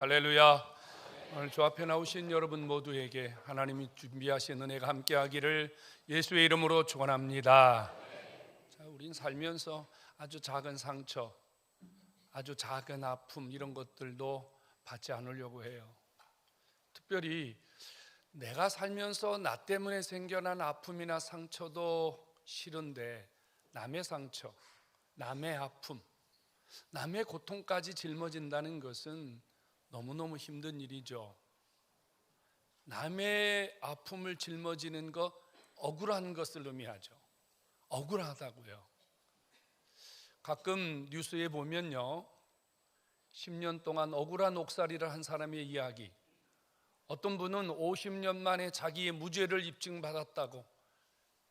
할렐루야. 오늘 주 앞에 나오신 여러분 모두에게 하나님이 준비하신 은혜가 함께하기를 예수의 이름으로 축원합니다. 자, 우린 살면서 아주 작은 상처, 아주 작은 아픔 이런 것들도 받지 않으려고 해요. 특별히 내가 살면서 나 때문에 생겨난 아픔이나 상처도 싫은데 남의 상처, 남의 아픔, 남의 고통까지 짊어진다는 것은 너무너무 힘든 일이죠. 남의 아픔을 짊어지는 것, 억울한 것을 의미하죠. 억울하다고요. 가끔 뉴스에 보면요, 10년 동안 억울한 옥살이를 한 사람의 이야기, 어떤 분은 50년 만에 자기의 무죄를 입증받았다고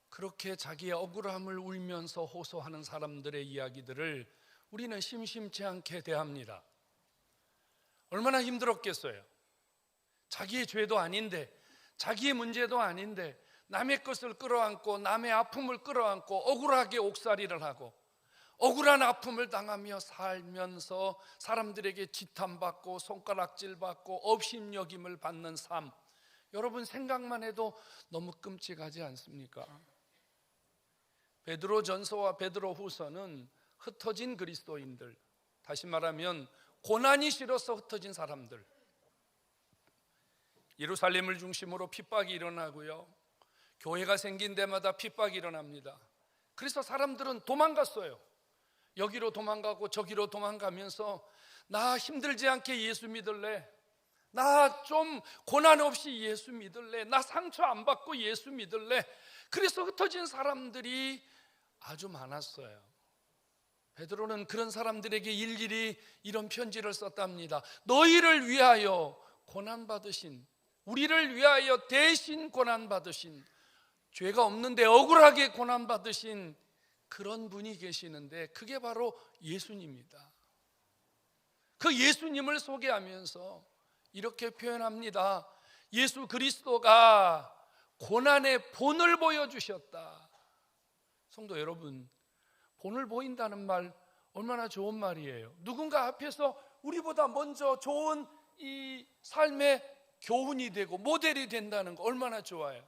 그렇게 자기의 억울함을 울면서 호소하는 사람들의 이야기들을 우리는 심심치 않게 대합니다. 얼마나 힘들었겠어요. 자기의 죄도 아닌데, 자기의 문제도 아닌데 남의 것을 끌어안고 남의 아픔을 끌어안고 억울하게 옥살이를 하고 억울한 아픔을 당하며 살면서 사람들에게 지탄받고 손가락질받고 업신여김을 받는 삶, 여러분 생각만 해도 너무 끔찍하지 않습니까? 베드로전서와 베드로후서는 흩어진 그리스도인들, 다시 말하면 고난이 싫어서 흩어진 사람들, 예루살렘을 중심으로 핍박이 일어나고요, 교회가 생긴 데마다 핍박이 일어납니다. 그래서 사람들은 도망갔어요. 여기로 도망가고 저기로 도망가면서 나 힘들지 않게 예수 믿을래, 나 좀 고난 없이 예수 믿을래, 나 상처 안 받고 예수 믿을래. 그래서 흩어진 사람들이 아주 많았어요. 베드로는 그런 사람들에게 일일이 이런 편지를 썼답니다. 너희를 위하여 고난받으신, 우리를 위하여 대신 고난받으신, 죄가 없는데 억울하게 고난받으신 그런 분이 계시는데 그게 바로 예수님입니다. 그 예수님을 소개하면서 이렇게 표현합니다. 예수 그리스도가 고난의 본을 보여주셨다. 성도 여러분, 본을 보인다는 말 얼마나 좋은 말이에요. 누군가 앞에서 우리보다 먼저 좋은 이 삶의 교훈이 되고 모델이 된다는 거 얼마나 좋아요.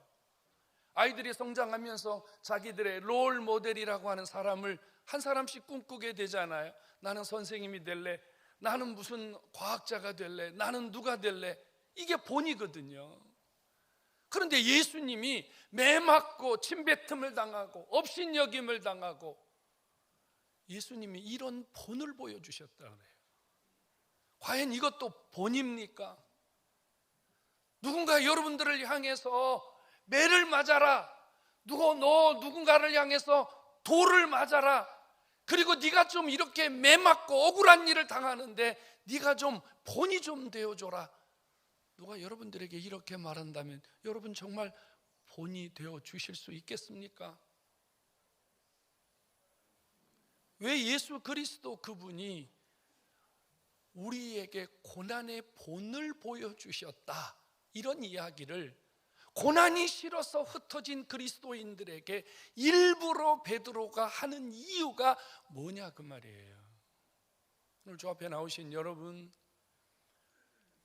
아이들이 성장하면서 자기들의 롤 모델이라고 하는 사람을 한 사람씩 꿈꾸게 되잖아요. 나는 선생님이 될래, 나는 무슨 과학자가 될래, 나는 누가 될래. 이게 본이거든요. 그런데 예수님이 매 맞고 침뱉음을 당하고 업신여김을 당하고 예수님이 이런 본을 보여주셨다 그래요. 과연 이것도 본입니까? 누군가 여러분들을 향해서 매를 맞아라, 너 누군가를 향해서 돌을 맞아라, 그리고 네가 좀 이렇게 매 맞고 억울한 일을 당하는데 네가 좀 본이 좀 되어줘라. 누가 여러분들에게 이렇게 말한다면 여러분 정말 본이 되어 주실 수 있겠습니까? 왜 예수 그리스도 그분이 우리에게 고난의 본을 보여주셨다, 이런 이야기를 고난이 싫어서 흩어진 그리스도인들에게 일부러 베드로가 하는 이유가 뭐냐 그 말이에요. 오늘 주 앞에 나오신 여러분,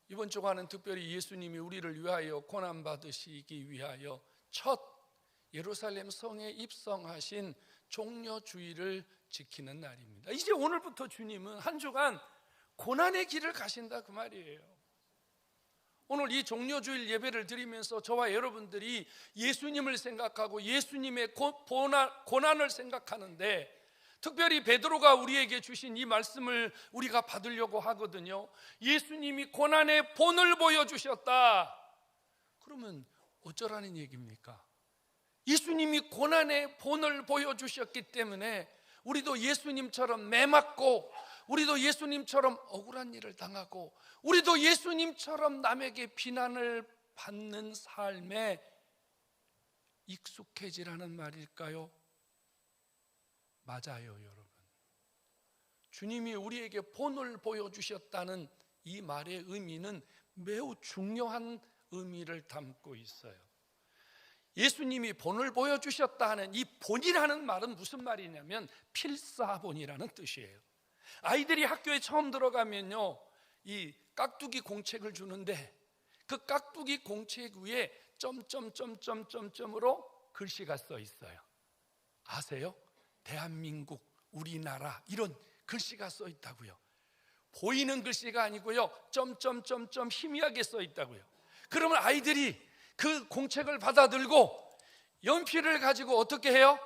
이번 주간은 특별히 예수님이 우리를 위하여 고난받으시기 위하여 첫 예루살렘 성에 입성하신 종려주일을 지키는 날입니다. 이제 오늘부터 주님은 한 주간 고난의 길을 가신다 그 말이에요. 오늘 이 종려주일 예배를 드리면서 저와 여러분들이 예수님을 생각하고 예수님의 고난을 생각하는데 특별히 베드로가 우리에게 주신 이 말씀을 우리가 받으려고 하거든요. 예수님이 고난의 본을 보여주셨다. 그러면 어쩌라는 얘기입니까? 예수님이 고난의 본을 보여주셨기 때문에 우리도 예수님처럼 매맞고 우리도 예수님처럼 억울한 일을 당하고 우리도 예수님처럼 남에게 비난을 받는 삶에 익숙해지라는 말일까요? 맞아요, 여러분. 주님이 우리에게 본을 보여주셨다는 이 말의 의미는 매우 중요한 의미를 담고 있어요. 예수님이 본을 보여주셨다 하는 이 본이라는 말은 무슨 말이냐면 필사본이라는 뜻이에요. 아이들이 학교에 처음 들어가면요, 이 깍두기 공책을 주는데 그 깍두기 공책 위에 점점점점점점으로 글씨가 써 있어요. 아세요? 대한민국, 우리나라 이런 글씨가 써 있다고요. 보이는 글씨가 아니고요, 점점점점 희미하게 써 있다고요. 그러면 아이들이 그 공책을 받아들고 연필을 가지고 어떻게 해요?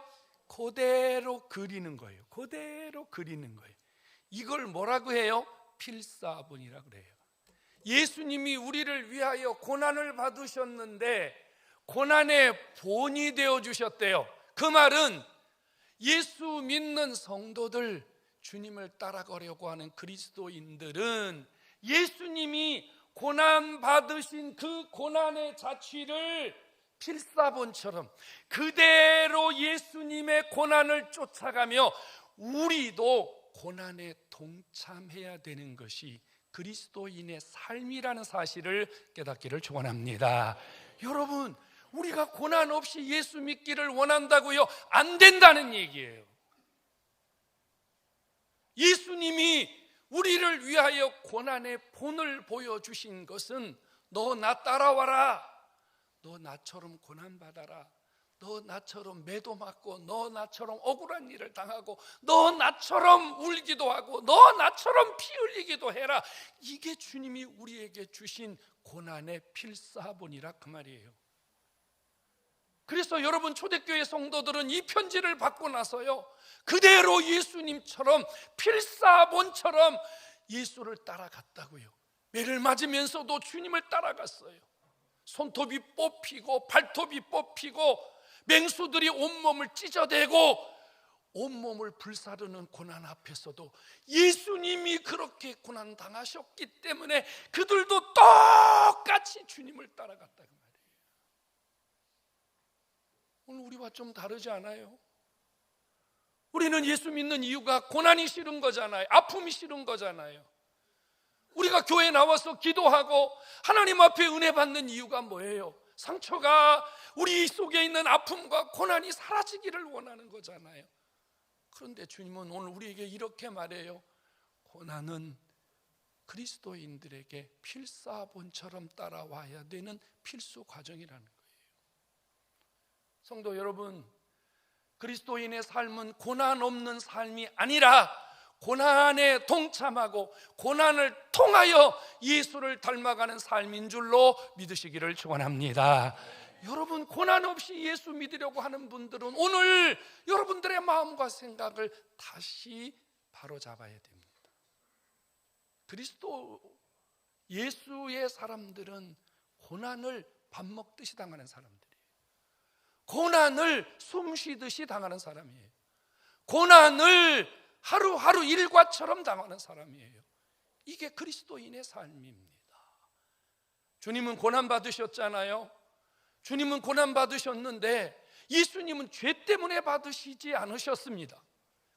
그대로 그리는 거예요. 그대로 그리는 거예요. 이걸 뭐라고 해요? 필사본이라고 그래요. 예수님이 우리를 위하여 고난을 받으셨는데 고난의 본이 되어 주셨대요. 그 말은 예수 믿는 성도들, 주님을 따라가려고 하는 그리스도인들은 예수님이 고난 받으신 그 고난의 자취를 필사본처럼 그대로 예수님의 고난을 쫓아가며 우리도 고난에 동참해야 되는 것이 그리스도인의 삶이라는 사실을 깨닫기를 축원합니다. 여러분, 우리가 고난 없이 예수 믿기를 원한다고요? 안 된다는 얘기예요. 예수님이 우리를 위하여 고난의 본을 보여주신 것은 너 나 따라와라, 너 나처럼 고난받아라, 너 나처럼 매도 맞고, 너 나처럼 억울한 일을 당하고, 너 나처럼 울기도 하고, 너 나처럼 피 흘리기도 해라. 이게 주님이 우리에게 주신 고난의 필사본이라 그 말이에요. 그래서 여러분, 초대교회 성도들은 이 편지를 받고 나서요, 그대로 예수님처럼 필사본처럼 예수를 따라갔다고요. 매를 맞으면서도 주님을 따라갔어요. 손톱이 뽑히고 발톱이 뽑히고 맹수들이 온몸을 찢어대고 온몸을 불사르는 고난 앞에서도 예수님이 그렇게 고난 당하셨기 때문에 그들도 똑같이 주님을 따라갔다 그 말이에요. 오늘 우리와 좀 다르지 않아요? 우리는 예수 믿는 이유가 고난이 싫은 거잖아요. 아픔이 싫은 거잖아요. 우리가 교회에 나와서 기도하고 하나님 앞에 은혜 받는 이유가 뭐예요? 상처가 우리 속에 있는 아픔과 고난이 사라지기를 원하는 거잖아요. 그런데 주님은 오늘 우리에게 이렇게 말해요. 고난은 그리스도인들에게 필사본처럼 따라와야 되는 필수 과정이라는 거예요. 성도 여러분, 그리스도인의 삶은 고난 없는 삶이 아니라 고난에 동참하고 고난을 통하여 예수를 닮아가는 삶인 줄로 믿으시기를 축원합니다. 여러분, 고난 없이 예수 믿으려고 하는 분들은 오늘 여러분들의 마음과 생각을 다시 바로잡아야 됩니다. 그리스도 예수의 사람들은 고난을 밥 먹듯이 당하는 사람들이에요. 고난을 숨 쉬듯이 당하는 사람이에요. 고난을 하루하루 일과처럼 당하는 사람이에요. 이게 그리스도인의 삶입니다. 주님은 고난 받으셨잖아요. 주님은 고난 받으셨는데 예수님은 죄 때문에 받으시지 않으셨습니다.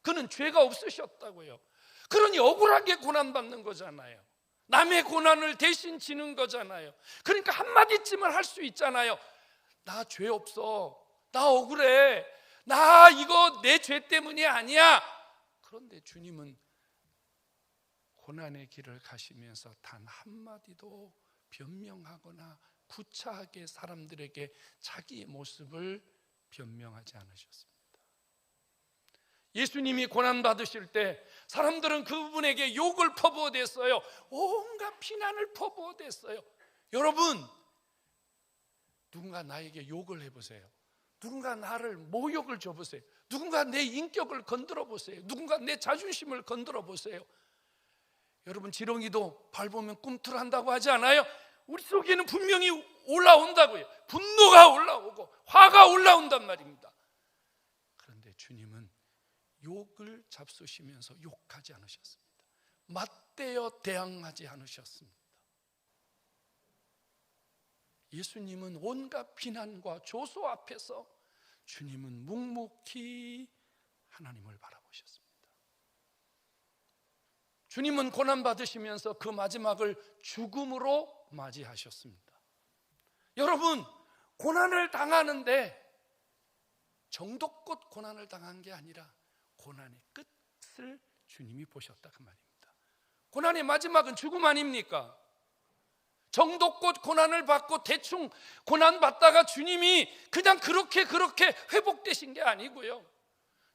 그는 죄가 없으셨다고요. 그러니 억울하게 고난받는 거잖아요. 남의 고난을 대신 지는 거잖아요. 그러니까 한마디쯤은 할 수 있잖아요. 나 죄 없어, 나 억울해, 나 이거 내 죄 때문이 아니야. 그런데 주님은 고난의 길을 가시면서 단 한마디도 변명하거나 구차하게 사람들에게 자기의 모습을 변명하지 않으셨습니다. 예수님이 고난 받으실 때 사람들은 그분에게 욕을 퍼부어댔어요. 온갖 비난을 퍼부어댔어요. 여러분, 누군가 나에게 욕을 해보세요. 누군가 나를 모욕을 줘보세요. 누군가 내 인격을 건드려 보세요. 누군가 내 자존심을 건드려 보세요. 여러분, 지렁이도 밟으면 꿈틀한다고 하지 않아요? 우리 속에는 분명히 올라온다고요. 분노가 올라오고 화가 올라온단 말입니다. 그런데 주님은 욕을 잡수시면서 욕하지 않으셨습니다. 맞대어 대항하지 않으셨습니다. 예수님은 온갖 비난과 조소 앞에서 주님은 묵묵히 하나님을 바라보셨습니다. 주님은 고난 받으시면서 그 마지막을 죽음으로 맞이하셨습니다. 여러분, 고난을 당하는데 정도껏 고난을 당한 게 아니라 고난의 끝을 주님이 보셨다 그 말입니다. 고난의 마지막은 죽음 아닙니까? 정도껏 고난을 받고 대충 고난 받다가 주님이 그냥 그렇게 회복되신 게 아니고요,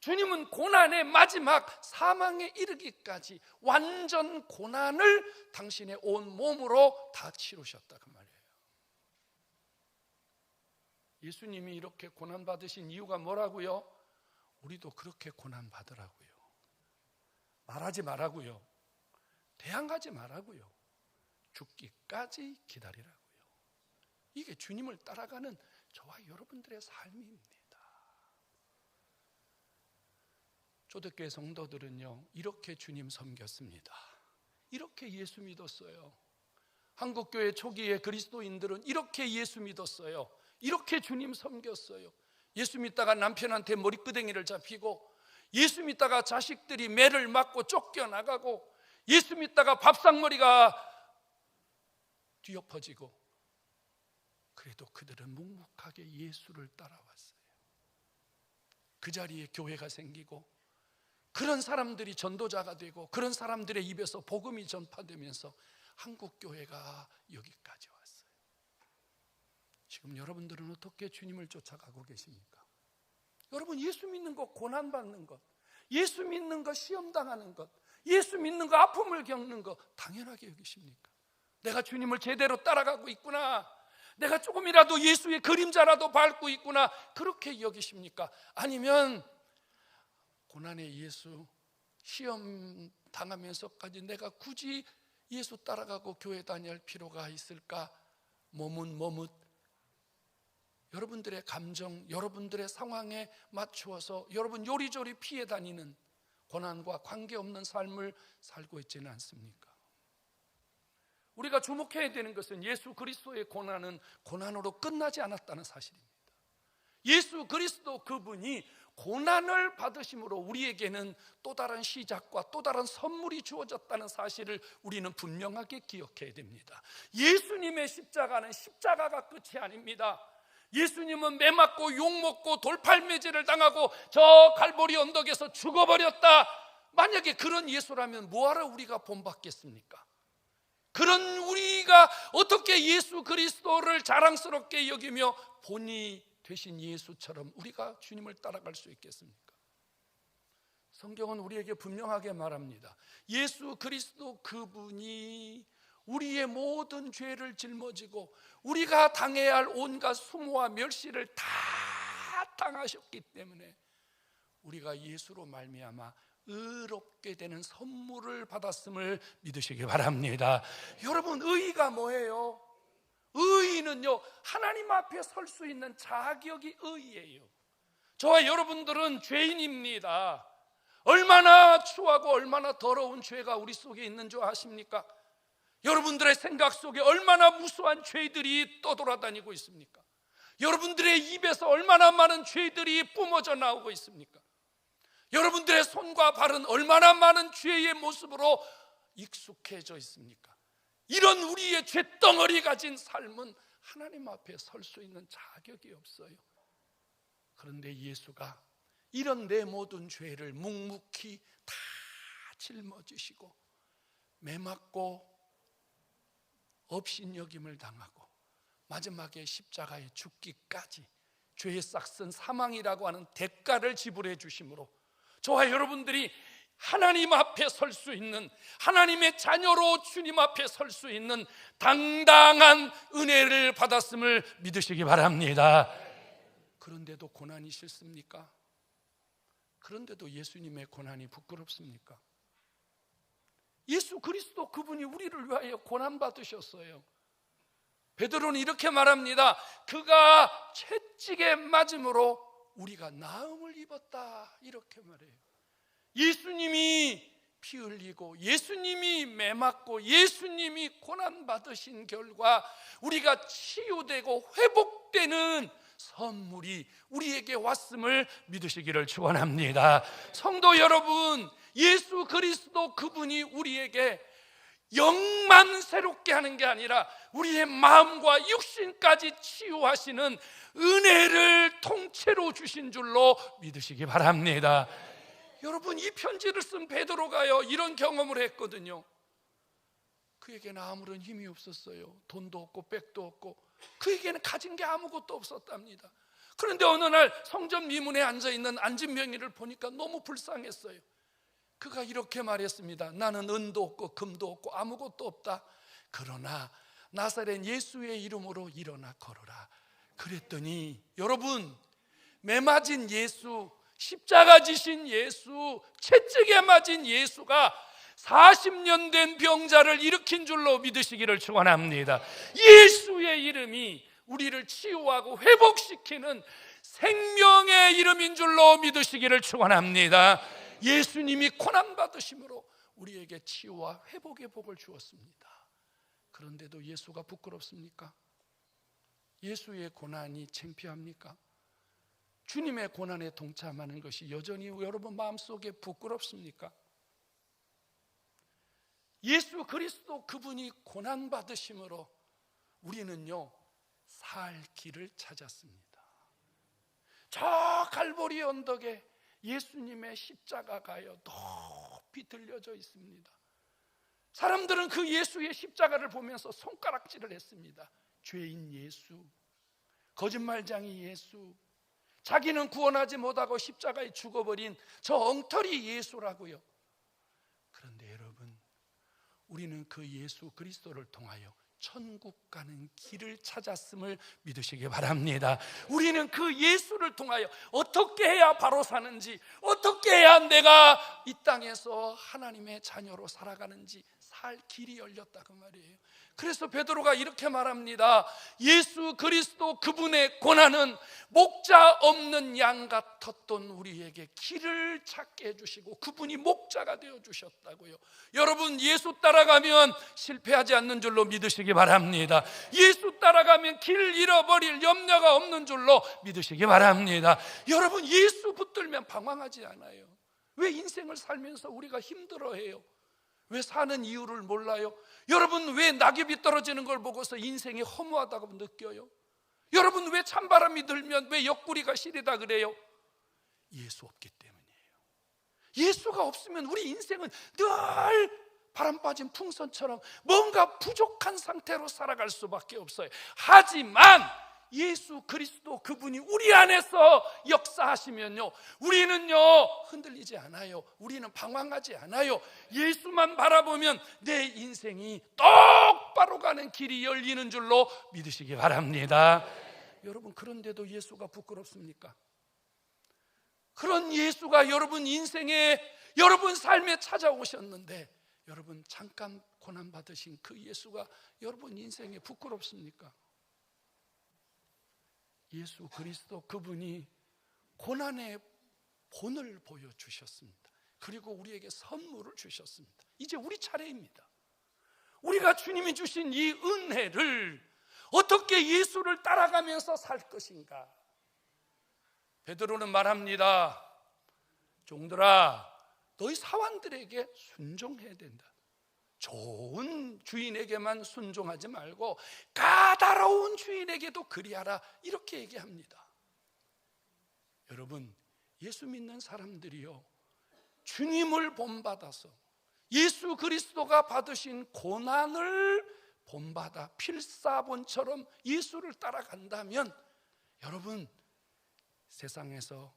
주님은 고난의 마지막 사망에 이르기까지 완전 고난을 당신의 온 몸으로 다 치르셨다 그 말이에요. 예수님이 이렇게 고난 받으신 이유가 뭐라고요? 우리도 그렇게 고난 받으라고요. 말하지 말라고요. 대항하지 말라고요. 죽기까지 기다리라고요. 이게 주님을 따라가는 저와 여러분들의 삶입니다. 초대교회 성도들은요, 이렇게 주님 섬겼습니다. 이렇게 예수 믿었어요. 한국교회 초기의 그리스도인들은 이렇게 예수 믿었어요. 이렇게 주님 섬겼어요. 예수 믿다가 남편한테 머리끄댕이를 잡히고, 예수 믿다가 자식들이 매를 맞고 쫓겨나가고, 예수 믿다가 밥상머리가 뒤엎어지고, 그래도 그들은 묵묵하게 예수를 따라왔어요. 그 자리에 교회가 생기고, 그런 사람들이 전도자가 되고, 그런 사람들의 입에서 복음이 전파되면서 한국교회가 여기까지 왔어요. 지금 여러분들은 어떻게 주님을 쫓아가고 계십니까? 여러분, 예수 믿는 것, 고난받는 것, 예수 믿는 것, 시험당하는 것, 예수 믿는 것, 아픔을 겪는 것 당연하게 여기십니까? 내가 주님을 제대로 따라가고 있구나, 내가 조금이라도 예수의 그림자라도 밟고 있구나, 그렇게 여기십니까? 아니면 고난의 예수, 시험 당하면서까지 내가 굳이 예수 따라가고 교회 다닐 필요가 있을까? 머뭇 여러분들의 감정, 여러분들의 상황에 맞추어서 여러분 요리조리 피해 다니는 고난과 관계없는 삶을 살고 있지는 않습니까? 우리가 주목해야 되는 것은 예수 그리스도의 고난은 고난으로 끝나지 않았다는 사실입니다. 예수 그리스도 그분이 고난을 받으심으로 우리에게는 또 다른 시작과 또 다른 선물이 주어졌다는 사실을 우리는 분명하게 기억해야 됩니다. 예수님의 십자가는 십자가가 끝이 아닙니다. 예수님은 매 맞고 욕먹고 돌팔매질을 당하고 저 갈보리 언덕에서 죽어버렸다. 만약에 그런 예수라면 뭐하러 우리가 본받겠습니까? 그런 우리가 어떻게 예수 그리스도를 자랑스럽게 여기며 본이 되신 예수처럼 우리가 주님을 따라갈 수 있겠습니까? 성경은 우리에게 분명하게 말합니다. 예수 그리스도 그분이 우리의 모든 죄를 짊어지고 우리가 당해야 할 온갖 수모와 멸시를 다 당하셨기 때문에 우리가 예수로 말미암아 의롭게 되는 선물을 받았음을 믿으시기 바랍니다. 여러분, 의의가 뭐예요? 의의는요, 하나님 앞에 설 수 있는 자격이 의의예요. 저와 여러분들은 죄인입니다. 얼마나 추하고 얼마나 더러운 죄가 우리 속에 있는 줄 아십니까? 여러분들의 생각 속에 얼마나 무수한 죄들이 떠돌아다니고 있습니까? 여러분들의 입에서 얼마나 많은 죄들이 뿜어져 나오고 있습니까? 여러분들의 손과 발은 얼마나 많은 죄의 모습으로 익숙해져 있습니까? 이런 우리의 죄덩어리 가진 삶은 하나님 앞에 설 수 있는 자격이 없어요. 그런데 예수가 이런 내 모든 죄를 묵묵히 다 짊어지시고 매맞고 업신여김을 당하고 마지막에 십자가에 죽기까지 죄의 싹슨 사망이라고 하는 대가를 지불해 주심으로 저와 여러분들이 하나님 앞에 설 수 있는, 하나님의 자녀로 주님 앞에 설 수 있는 당당한 은혜를 받았음을 믿으시기 바랍니다. 그런데도 고난이 싫습니까? 그런데도 예수님의 고난이 부끄럽습니까? 예수 그리스도 그분이 우리를 위하여 고난 받으셨어요. 베드로는 이렇게 말합니다. 그가 채찍에 맞음으로 우리가 나음을 입었다, 이렇게 말해요. 예수님이 피 흘리고 예수님이 매 맞고 예수님이 고난 받으신 결과 우리가 치유되고 회복되는 선물이 우리에게 왔음을 믿으시기를 축원합니다. 성도 여러분, 예수 그리스도 그분이 우리에게 영만 새롭게 하는 게 아니라 우리의 마음과 육신까지 치유하시는 은혜를 통째로 주신 줄로 믿으시기 바랍니다. 여러분, 이 편지를 쓴 베드로가요, 이런 경험을 했거든요. 그에게는 아무런 힘이 없었어요. 돈도 없고 백도 없고 그에게는 가진 게 아무것도 없었답니다. 그런데 어느 날 성전 미문에 앉아있는 안진병이를 보니까 너무 불쌍했어요. 그가 이렇게 말했습니다. 나는 은도 없고 금도 없고 아무것도 없다. 그러나 나사렛 예수의 이름으로 일어나 걸어라. 그랬더니 여러분, 매맞은 예수, 십자가 지신 예수, 채찍에 맞은 예수가 40년 된 병자를 일으킨 줄로 믿으시기를 축원합니다. 예수의 이름이 우리를 치유하고 회복시키는 생명의 이름인 줄로 믿으시기를 축원합니다. 예수님이 고난 받으심으로 우리에게 치유와 회복의 복을 주었습니다. 그런데도 예수가 부끄럽습니까? 예수의 고난이 창피합니까? 주님의 고난에 동참하는 것이 여전히 여러분 마음속에 부끄럽습니까? 예수 그리스도 그분이 고난 받으심으로 우리는요 살 길을 찾았습니다. 저 갈보리 언덕에 예수님의 십자가가요 높이 들려져 있습니다. 사람들은 그 예수의 십자가를 보면서 손가락질을 했습니다. 죄인 예수, 거짓말쟁이 예수, 자기는 구원하지 못하고 십자가에 죽어버린 저 엉터리 예수라고요. 그런데 여러분, 우리는 그 예수 그리스도를 통하여 천국 가는 길을 찾았음을 믿으시기 바랍니다. 우리는 그 예수를 통하여 어떻게 해야 바로 사는지, 어떻게 해야 내가 이 땅에서 하나님의 자녀로 살아가는지 살 길이 열렸다 그 말이에요. 그래서 베드로가 이렇게 말합니다. 예수 그리스도 그분의 고난은 목자 없는 양 같았던 우리에게 길을 찾게 해주시고 그분이 목자가 되어주셨다고요. 여러분, 예수 따라가면 실패하지 않는 줄로 믿으시기 바랍니다. 예수 따라가면 길 잃어버릴 염려가 없는 줄로 믿으시기 바랍니다. 여러분, 예수 붙들면 방황하지 않아요. 왜 인생을 살면서 우리가 힘들어해요? 왜 사는 이유를 몰라요? 여러분, 왜 낙엽이 떨어지는 걸 보고서 인생이 허무하다고 느껴요? 여러분, 왜 찬바람이 들면 왜 옆구리가 시리다 그래요? 예수 없기 때문이에요. 예수가 없으면 우리 인생은 늘 바람 빠진 풍선처럼 뭔가 부족한 상태로 살아갈 수밖에 없어요. 하지만 예수 그리스도 그분이 우리 안에서 역사하시면요 우리는요 흔들리지 않아요. 우리는 방황하지 않아요. 예수만 바라보면 내 인생이 똑바로 가는 길이 열리는 줄로 믿으시기 바랍니다. 여러분, 그런데도 예수가 부끄럽습니까? 그런 예수가 여러분 인생에, 여러분 삶에 찾아오셨는데 여러분 잠깐 고난받으신 그 예수가 여러분 인생에 부끄럽습니까? 예수 그리스도 그분이 고난의 본을 보여주셨습니다. 그리고 우리에게 선물을 주셨습니다. 이제 우리 차례입니다. 우리가 주님이 주신 이 은혜를 어떻게 예수를 따라가면서 살 것인가? 베드로는 말합니다. 종들아, 너희 사환들에게 순종해야 된다. 좋은 주인에게만 순종하지 말고 까다로운 주인에게도 그리하라, 이렇게 얘기합니다. 여러분, 예수 믿는 사람들이요 주님을 본받아서 예수 그리스도가 받으신 고난을 본받아 필사본처럼 예수를 따라간다면 여러분 세상에서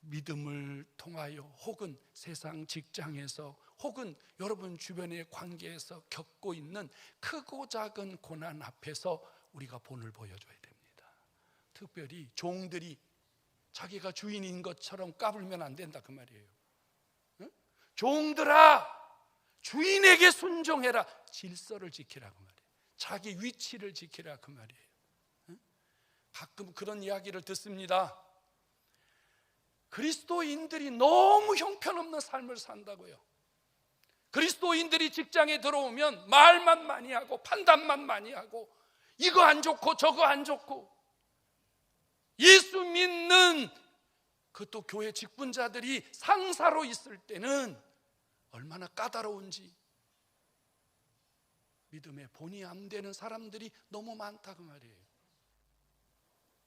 믿음을 통하여 혹은 세상 직장에서 혹은 여러분 주변의 관계에서 겪고 있는 크고 작은 고난 앞에서 우리가 본을 보여줘야 됩니다. 특별히 종들이 자기가 주인인 것처럼 까불면 안 된다 그 말이에요. 응? 종들아, 주인에게 순종해라. 질서를 지키라 그 말이에요. 자기 위치를 지키라 그 말이에요. 응? 가끔 그런 이야기를 듣습니다. 그리스도인들이 너무 형편없는 삶을 산다고요. 그리스도인들이 직장에 들어오면 말만 많이 하고 판단만 많이 하고 이거 안 좋고 저거 안 좋고, 예수 믿는 그것도 교회 직분자들이 상사로 있을 때는 얼마나 까다로운지, 믿음의 본이 안 되는 사람들이 너무 많다 그 말이에요.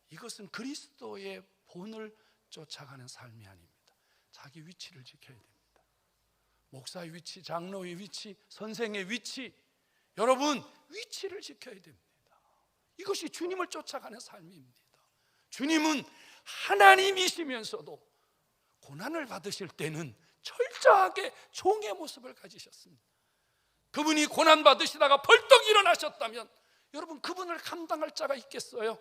이것은 그리스도의 본을 쫓아가는 삶이 아닙니다. 자기 위치를 지켜야 됩니다. 목사의 위치, 장로의 위치, 선생의 위치, 여러분 위치를 지켜야 됩니다. 이것이 주님을 쫓아가는 삶입니다. 주님은 하나님이시면서도 고난을 받으실 때는 철저하게 종의 모습을 가지셨습니다. 그분이 고난 받으시다가 벌떡 일어나셨다면 여러분 그분을 감당할 자가 있겠어요?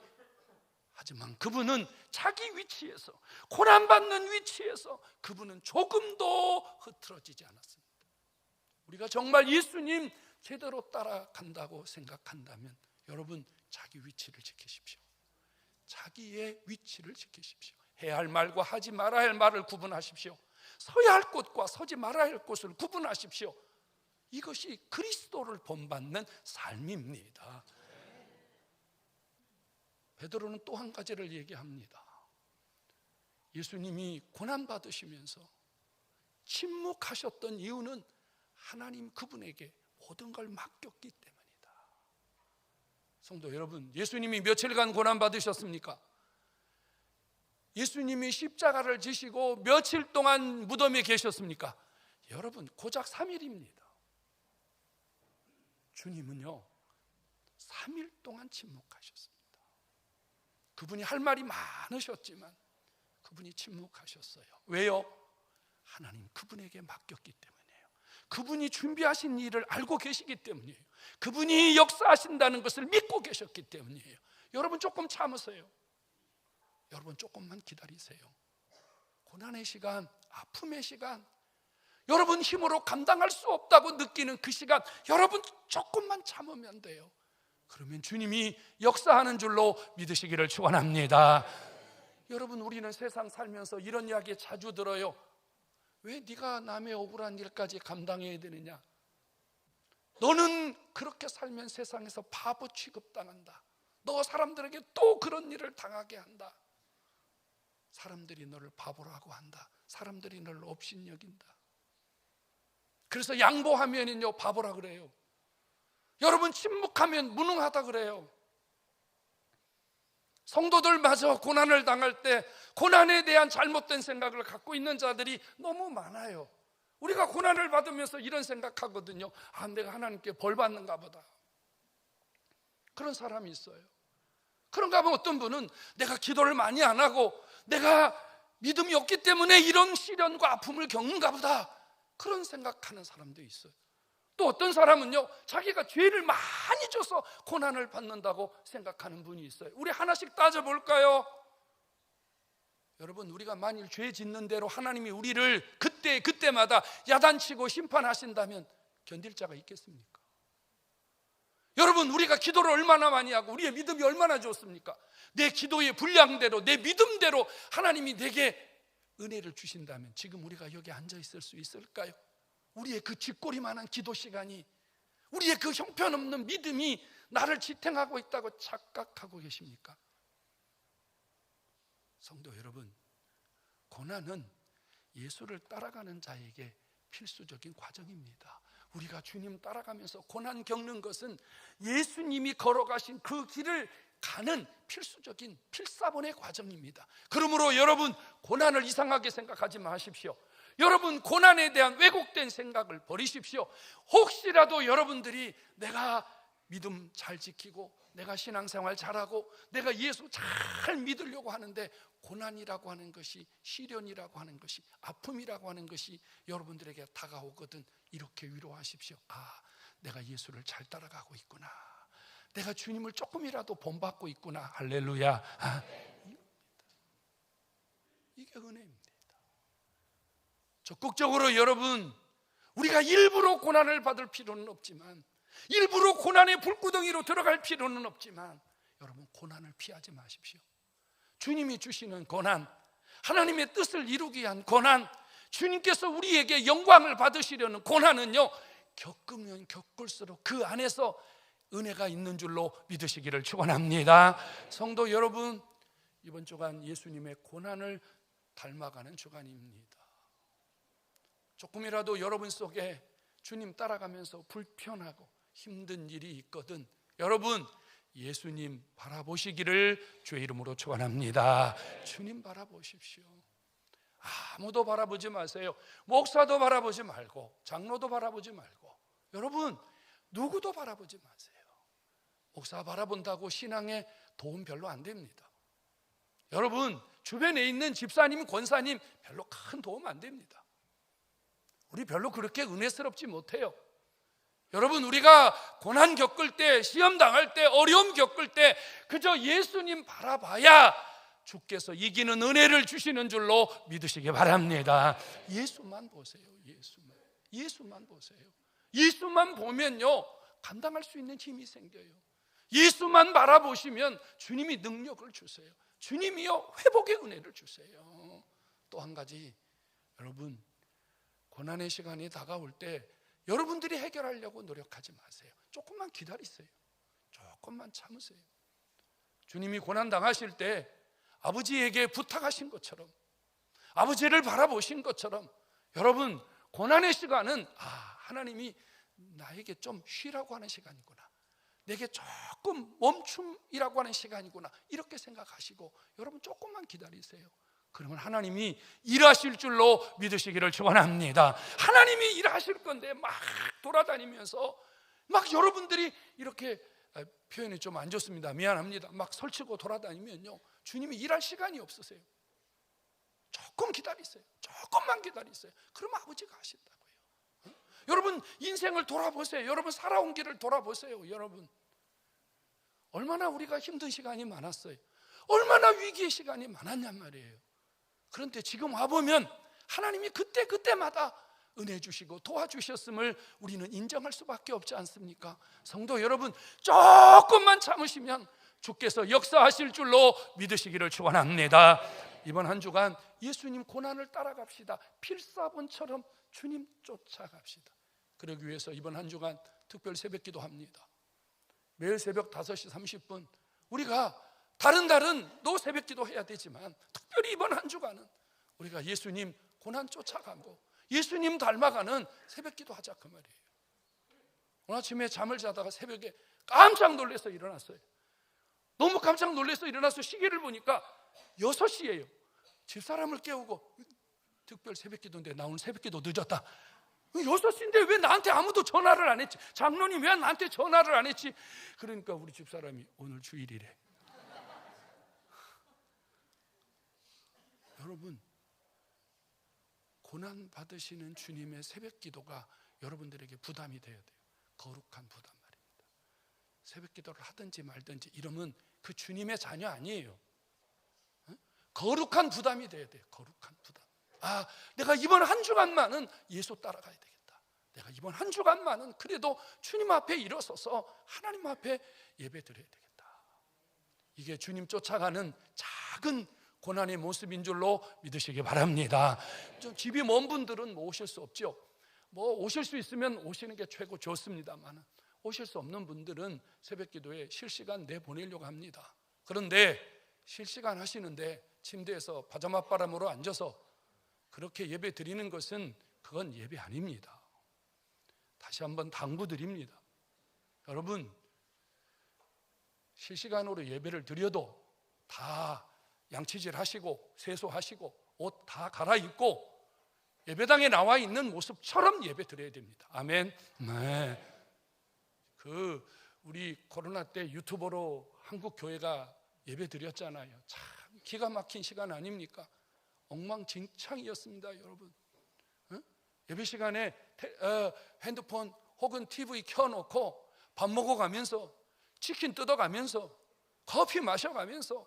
하지만 그분은 자기 위치에서, 고난받는 위치에서 그분은 조금도 흐트러지지 않았습니다. 우리가 정말 예수님 제대로 따라간다고 생각한다면 여러분 자기 위치를 지키십시오. 자기의 위치를 지키십시오. 해야 할 말과 하지 말아야 할 말을 구분하십시오. 서야 할 곳과 서지 말아야 할 곳을 구분하십시오. 이것이 그리스도를 본받는 삶입니다. 베드로는 또 한 가지를 얘기합니다. 예수님이 고난 받으시면서 침묵하셨던 이유는 하나님 그분에게 모든 걸 맡겼기 때문이다. 성도 여러분, 예수님이 며칠간 고난 받으셨습니까? 예수님이 십자가를 지시고 며칠 동안 무덤에 계셨습니까? 여러분 고작 3일입니다. 주님은요 3일 동안 침묵하셨습니다. 그분이 할 말이 많으셨지만 그분이 침묵하셨어요. 왜요? 하나님 그분에게 맡겼기 때문이에요. 그분이 준비하신 일을 알고 계시기 때문이에요. 그분이 역사하신다는 것을 믿고 계셨기 때문이에요. 여러분 조금 참으세요. 여러분 조금만 기다리세요. 고난의 시간, 아픔의 시간, 여러분 힘으로 감당할 수 없다고 느끼는 그 시간, 여러분 조금만 참으면 돼요. 그러면 주님이 역사하는 줄로 믿으시기를 축원합니다. 여러분 우리는 세상 살면서 이런 이야기 자주 들어요. 왜 네가 남의 억울한 일까지 감당해야 되느냐? 너는 그렇게 살면 세상에서 바보 취급당한다. 너 사람들에게 또 그런 일을 당하게 한다. 사람들이 너를 바보라고 한다. 사람들이 너를 업신여긴다. 그래서 양보하면은요 바보라 그래요. 여러분 침묵하면 무능하다 그래요. 성도들마저 고난을 당할 때 고난에 대한 잘못된 생각을 갖고 있는 자들이 너무 많아요. 우리가 고난을 받으면서 이런 생각하거든요. 아, 내가 하나님께 벌 받는가 보다. 그런 사람이 있어요. 그런가 하면 어떤 분은 내가 기도를 많이 안 하고 내가 믿음이 없기 때문에 이런 시련과 아픔을 겪는가 보다. 그런 생각하는 사람도 있어요. 또 어떤 사람은요 자기가 죄를 많이 져서 고난을 받는다고 생각하는 분이 있어요. 우리 하나씩 따져볼까요? 여러분 우리가 만일 죄 짓는 대로 하나님이 우리를 그때마다 야단치고 심판하신다면 견딜 자가 있겠습니까? 여러분 우리가 기도를 얼마나 많이 하고 우리의 믿음이 얼마나 좋습니까? 내 기도의 분량대로 내 믿음대로 하나님이 내게 은혜를 주신다면 지금 우리가 여기 앉아 있을 수 있을까요? 우리의 그 쥐꼬리만한 기도 시간이, 우리의 그 형편없는 믿음이 나를 지탱하고 있다고 착각하고 계십니까? 성도 여러분, 고난은 예수를 따라가는 자에게 필수적인 과정입니다. 우리가 주님 따라가면서 고난 겪는 것은 예수님이 걸어가신 그 길을 가는 필수적인 필사본의 과정입니다. 그러므로 여러분 고난을 이상하게 생각하지 마십시오. 여러분 고난에 대한 왜곡된 생각을 버리십시오. 혹시라도 여러분들이 내가 믿음 잘 지키고 내가 신앙생활 잘하고 내가 예수 잘 믿으려고 하는데 고난이라고 하는 것이, 시련이라고 하는 것이, 아픔이라고 하는 것이 여러분들에게 다가오거든 이렇게 위로하십시오. 아, 내가 예수를 잘 따라가고 있구나. 내가 주님을 조금이라도 본받고 있구나. 할렐루야. 이게 은혜입니다. 적극적으로 여러분, 우리가 일부러 고난을 받을 필요는 없지만, 일부러 고난의 불구덩이로 들어갈 필요는 없지만, 여러분 고난을 피하지 마십시오. 주님이 주시는 고난, 하나님의 뜻을 이루기 위한 고난, 주님께서 우리에게 영광을 받으시려는 고난은요, 겪으면 겪을수록 그 안에서 은혜가 있는 줄로 믿으시기를 축원합니다. 성도 여러분, 이번 주간 예수님의 고난을 닮아가는 주간입니다. 조금이라도 여러분 속에 주님 따라가면서 불편하고 힘든 일이 있거든 여러분 예수님 바라보시기를 주의 이름으로 축원합니다. 주님 바라보십시오. 아무도 바라보지 마세요. 목사도 바라보지 말고, 장로도 바라보지 말고, 여러분 누구도 바라보지 마세요. 목사 바라본다고 신앙에 도움 별로 안 됩니다. 여러분 주변에 있는 집사님, 권사님 별로 큰 도움 안 됩니다. 우리 별로 그렇게 은혜스럽지 못해요. 여러분 우리가 고난 겪을 때, 시험 당할 때, 어려움 겪을 때 그저 예수님 바라봐야 주께서 이기는 은혜를 주시는 줄로 믿으시기 바랍니다. 예수만 보세요. 예수만 보세요. 예수만 보면요 감당할 수 있는 힘이 생겨요. 예수만 바라보시면 주님이 능력을 주세요. 주님이요 회복의 은혜를 주세요. 또 한 가지, 여러분 고난의 시간이 다가올 때 여러분들이 해결하려고 노력하지 마세요. 조금만 기다리세요. 조금만 참으세요. 주님이 고난 당하실 때 아버지에게 부탁하신 것처럼, 아버지를 바라보신 것처럼, 여러분 고난의 시간은 하나님이 나에게 좀 쉬라고 하는 시간이구나, 내게 조금 멈춤이라고 하는 시간이구나, 이렇게 생각하시고 여러분 조금만 기다리세요. 그러면 하나님이 일하실 줄로 믿으시기를 축원합니다. 하나님이 일하실 건데 막 돌아다니면서 막 여러분들이 이렇게, 표현이 좀 안 좋습니다. 미안합니다. 막 설치고 돌아다니면요 주님이 일할 시간이 없으세요. 조금 기다리세요. 조금만 기다리세요. 그러면 아버지가 하신다고요. 여러분 인생을 돌아보세요. 여러분 살아온 길을 돌아보세요. 여러분 얼마나 우리가 힘든 시간이 많았어요. 얼마나 위기의 시간이 많았냔 말이에요. 그런데 지금 와보면 하나님이 그때마다 은혜 주시고 도와주셨음을 우리는 인정할 수밖에 없지 않습니까? 성도 여러분 조금만 참으시면 주께서 역사하실 줄로 믿으시기를 축원합니다. 이번 한 주간 예수님 고난을 따라갑시다. 필사본처럼 주님 쫓아갑시다. 그러기 위해서 이번 한 주간 특별 새벽 기도합니다. 매일 새벽 5시 30분 우리가 다른 또 새벽 기도해야 되지만 특별히 이번 한 주간은 우리가 예수님 고난 쫓아가고 예수님 닮아가는 새벽 기도하자 그 말이에요. 오늘 아침에 잠을 자다가 새벽에 깜짝 놀라서 일어났어요. 너무 깜짝 놀라서 일어나서 시계를 보니까 6시예요. 집사람을 깨우고 특별 새벽 기도인데 나 오늘 새벽 기도 늦었다. 6시인데 왜 나한테 아무도 전화를 안 했지? 장로님 왜 나한테 전화를 안 했지? 그러니까 우리 집사람이 오늘 주일이래. 여러분 고난 받으시는 주님의 새벽 기도가 여러분들에게 부담이 돼야 돼요. 거룩한 부담 말입니다. 새벽 기도를 하든지 말든지 이러면 그 주님의 자녀 아니에요. 거룩한 부담이 돼야 돼요. 거룩한 부담. 내가 이번 한 주간만은 예수 따라가야 되겠다. 내가 이번 한 주간만은 그래도 주님 앞에 일어서서 하나님 앞에 예배 드려야 되겠다. 이게 주님 쫓아가는 작은 고난의 모습인 줄로 믿으시기 바랍니다. 좀 집이 먼 분들은 오실 수 없죠. 오실 수 있으면 오시는 게 최고 좋습니다만 오실 수 없는 분들은 새벽 기도에 실시간 내보내려고 합니다. 그런데 실시간 하시는데 침대에서 파자마 바람으로 앉아서 그렇게 예배 드리는 것은 그건 예배 아닙니다. 다시 한번 당부드립니다. 여러분 실시간으로 예배를 드려도 다 양치질 하시고 세수하시고 옷 다 갈아입고 예배당에 나와 있는 모습처럼 예배 드려야 됩니다. 아멘. 네. 우리 코로나 때 유튜버로 한국 교회가 예배 드렸잖아요. 참 기가 막힌 시간 아닙니까? 엉망진창이었습니다, 여러분. 예배 시간에 핸드폰 혹은 TV 켜놓고 밥 먹어가면서 치킨 뜯어가면서 커피 마셔가면서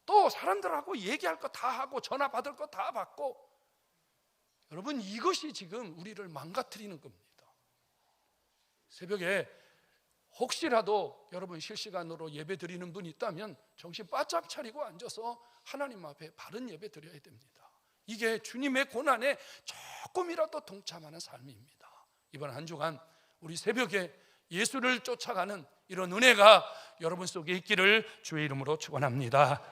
또 사람들하고 얘기할 거 다 하고 전화 받을 거 다 받고, 여러분 이것이 지금 우리를 망가뜨리는 겁니다. 새벽에 혹시라도 여러분 실시간으로 예배 드리는 분이 있다면 정신 바짝 차리고 앉아서 하나님 앞에 바른 예배 드려야 됩니다. 이게 주님의 고난에 조금이라도 동참하는 삶입니다. 이번 한 주간 우리 새벽에 예수를 쫓아가는 이런 은혜가 여러분 속에 있기를 주의 이름으로 축원합니다.